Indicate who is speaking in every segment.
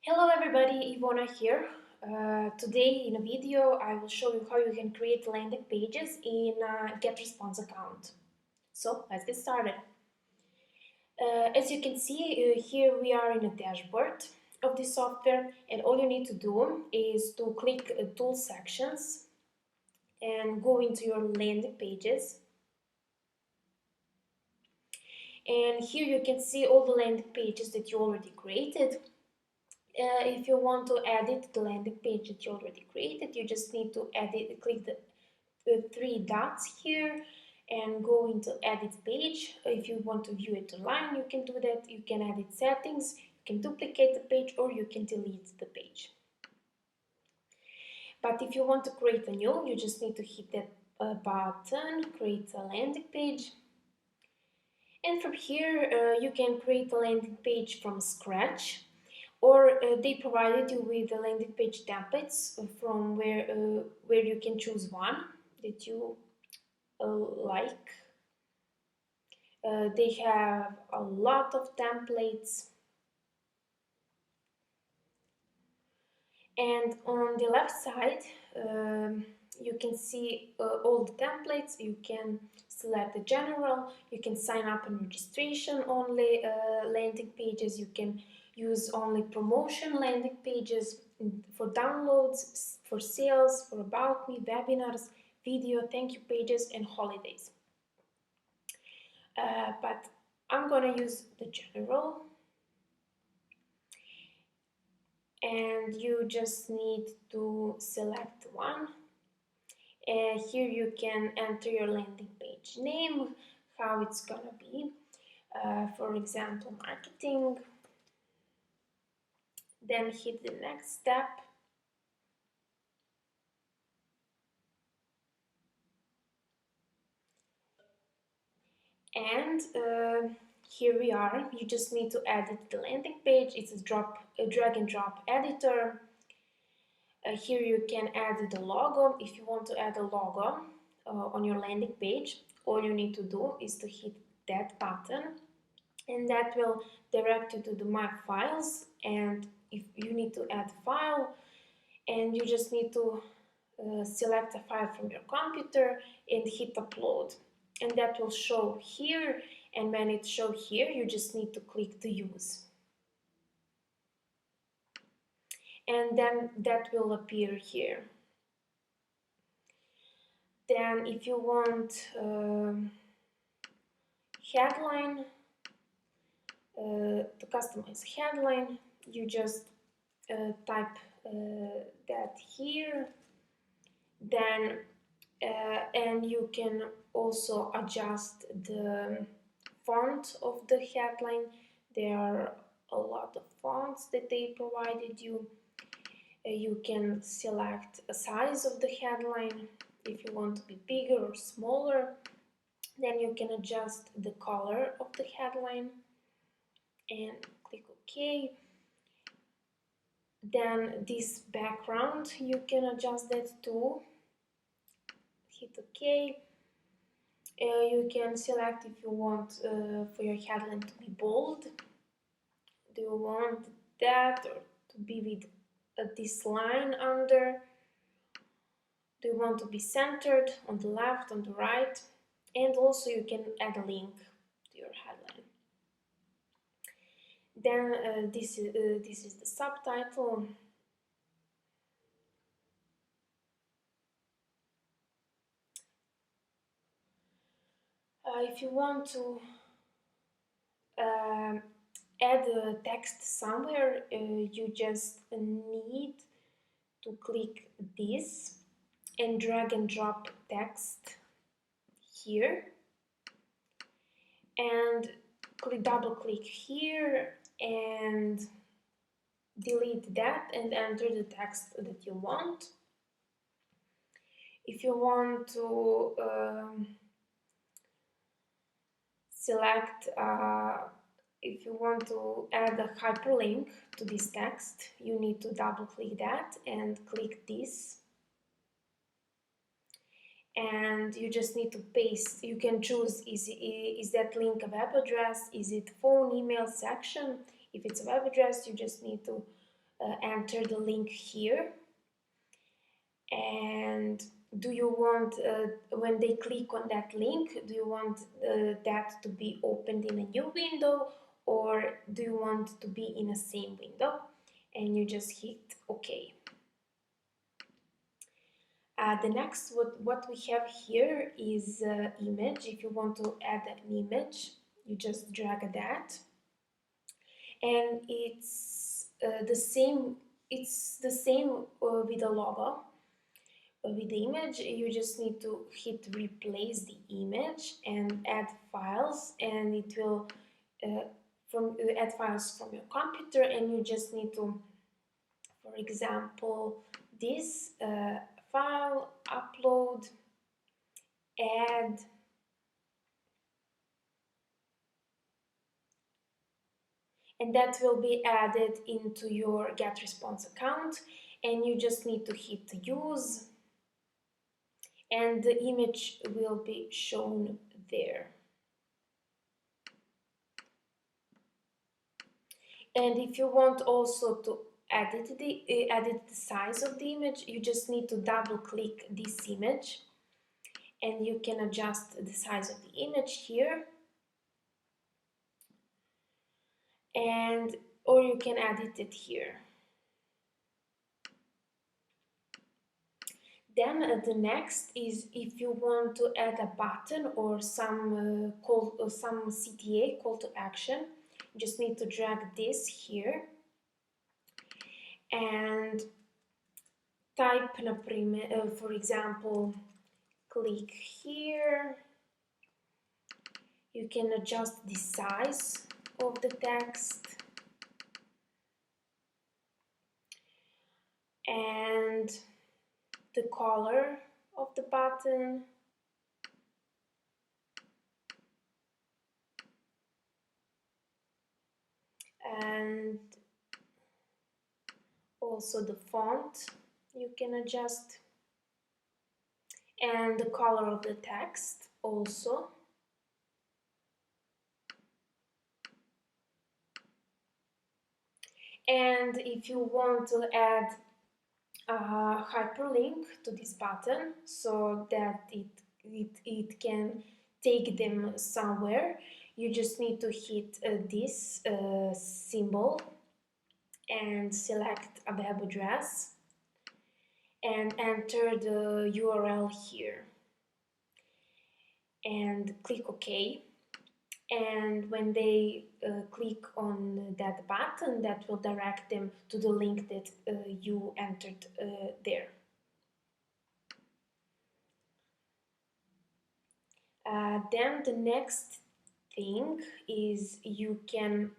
Speaker 1: Hello everybody, Ivona here. Today in a video I will show you how you can create landing pages in a GetResponse account. So let's get started. As you can see, here we are in a dashboard of the software, and all you need to do is to click tool sections and go into your landing pages. And here you can see all the landing pages that you already created. If you want to edit the landing page that you already created, you just need to click the three dots here and go into edit page. If you want to view it online, you can do that. You can edit settings, you can duplicate the page, or you can delete the page. But if you want to create a new, you just need to hit that button, create a landing page. And from here, you can create a landing page from scratch, or they provided you with the landing page templates from where you can choose one that you like. They have a lot of templates, and on the left side you can see all the templates. You can select the general, you can sign up and registration only landing pages, you can use only promotion landing pages for downloads, for sales, for about me, webinars, video, thank you pages, and holidays. But I'm gonna use the general, and you just need to select one. And here you can enter your landing page name, how it's gonna be. For example, marketing. Then hit the next step. And here we are. You just need to edit the landing page. It's a drag and drop editor. Here you can add the logo. If you want to add a logo on your landing page, all you need to do is to hit that button, and that will direct you to the My Files. And if you need to add a file, and you just need to select a file from your computer and hit upload, and that will show here. And when it shows here, you just need to click to use, and then that will appear here. Then if you want headline, to customize headline, you just type that here. Then and you can also adjust the font of the headline. There are a lot of fonts that they provided you. You can select a size of the headline if you want to be bigger or smaller. Then you can adjust the color of the headline and click OK. Then this background, you can adjust that too. Hit OK. You can select if you want for your headline to be bold. Do you want that, or to be with this line under? Do you want to be centered on the left, on the right? And also you can add a link to your headline. Then this is the subtitle. If you want to add a text somewhere, you just need to click this and drag and drop text here, and double click here and delete that and enter the text that you want. If you want to select if you want to add a hyperlink to this text, you need to double click that and click this, and you just need to paste. You can choose, is that link a web address, is it phone, email, section. If it's a web address, you just need to enter the link here, and do you want, when they click on that link, do you want that to be opened in a new window, or do you want to be in the same window? And you just hit OK. The next, what we have here is image. If you want to add an image, you just drag that, and it's the same. It's the same with the logo. With the image, you just need to hit replace the image and add files, and it will add files from your computer, and you just need to, for example, this file, upload, add, and that will be added into your GetResponse account, and you just need to hit use, and the image will be shown there. And if you want also to edit the size of the image, you just need to double click this image, and you can adjust the size of the image here, and or you can edit it here. Then the next is, if you want to add a button or some some CTA, call to action, you just need to drag this here and type, for example, click here. You can adjust the size of the text and the color of the button, and also the font you can adjust, and the color of the text also. And if you want to add a hyperlink to this button so that it can take them somewhere, you just need to hit this symbol and select a web address and enter the URL here and click OK. And when they click on that button, that will direct them to the link that you entered there. Then the next thing is you can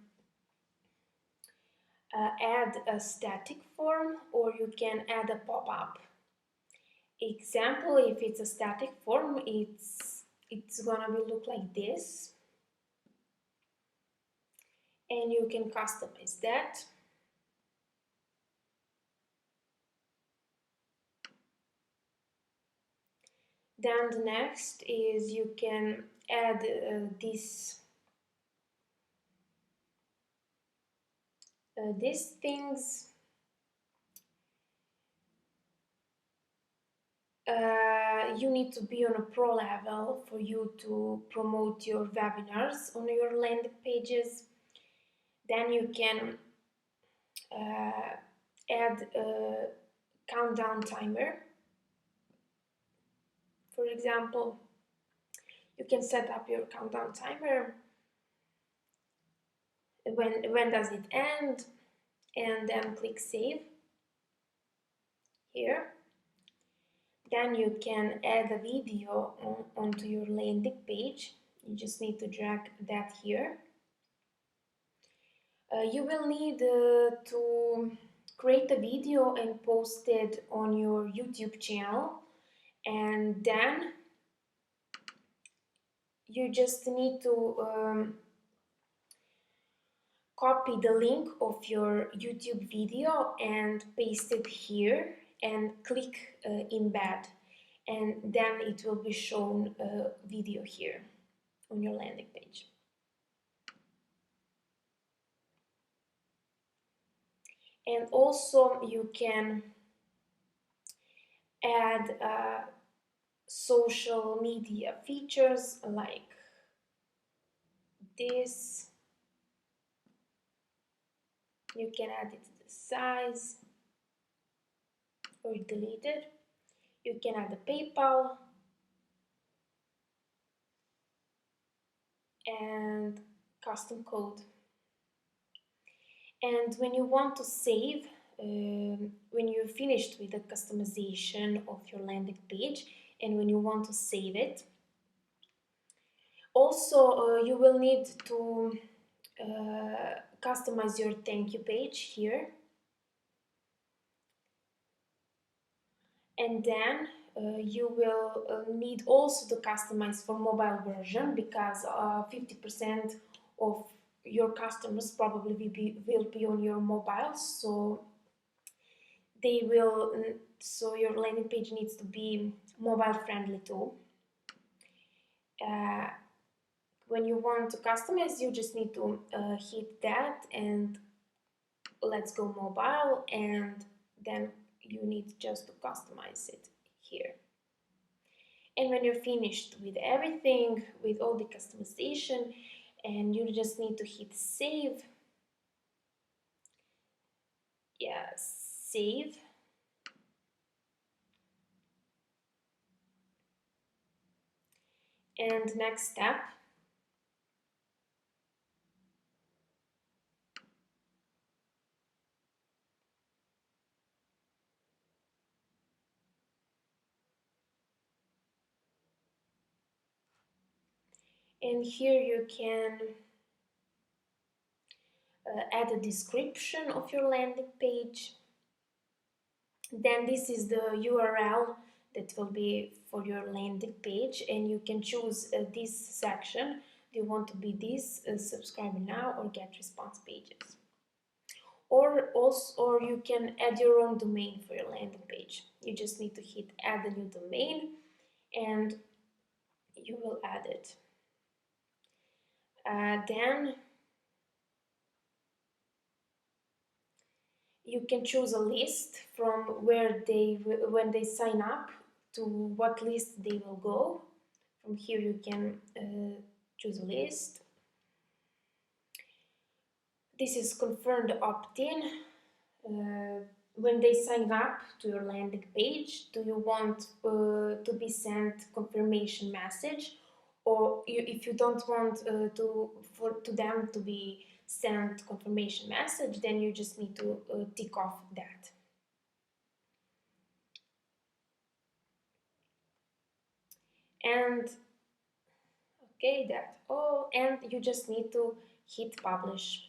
Speaker 1: add a static form, or you can add a pop-up. Example, if it's a static form, it's gonna look like this, and you can customize that. Then the next is you can add these things. You need to be on a pro level for you to promote your webinars on your landing pages. Then you can add a countdown timer. For example, you can set up your countdown timer. When does it end? And then click save here. Then you can add a video onto your landing page. You just need to drag that here. You will need to create a video and post it on your YouTube channel, and then you just need to copy the link of your YouTube video and paste it here and click embed, and then it will be shown a video here on your landing page. And also you can add social media features like this. You can add it to the size or delete it. You can add a PayPal and custom code. And when you want to save, when you're finished with the customization of your landing page and when you want to save it, also you will need to customize your thank you page here. And then you will need also to customize for mobile version because 50% of your customers probably will be on your mobile, so they will so your landing page needs to be mobile friendly too. uh, when you want to customize, you just need to hit that and let's go mobile, and then you need just to customize it here. And when you're finished with everything, with all the customization, and you just need to hit save, yeah, save. And next step, and here you can add a description of your landing page. Then this is the URL that will be for your landing page, and you can choose this section. Do you want to be this subscribe now or get response pages? Or you can add your own domain for your landing page. You just need to hit add a new domain and you will add it. Then you can choose a list from where when they sign up to what list they will go. From here you can choose a list. This is confirmed opt-in. When they sign up to your landing page, do you want to be sent confirmation message, or if you don't want to them to be sent confirmation message, then you just need to tick off that. And okay, that's all, and you just need to hit publish.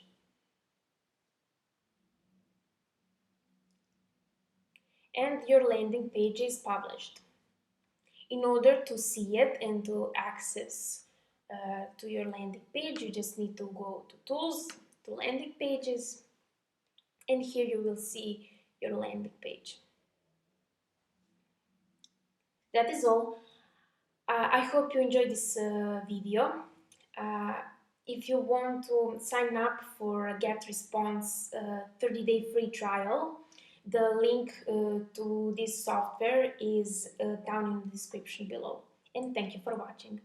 Speaker 1: And your landing page is published. In order to see it and to access to your landing page, you just need to go to tools, to landing pages, and here you will see your landing page. That is all. I hope you enjoyed this video. Uh, if you want to sign up for a GetResponse 30-day free trial, the link to this software is down in the description below. And thank you for watching.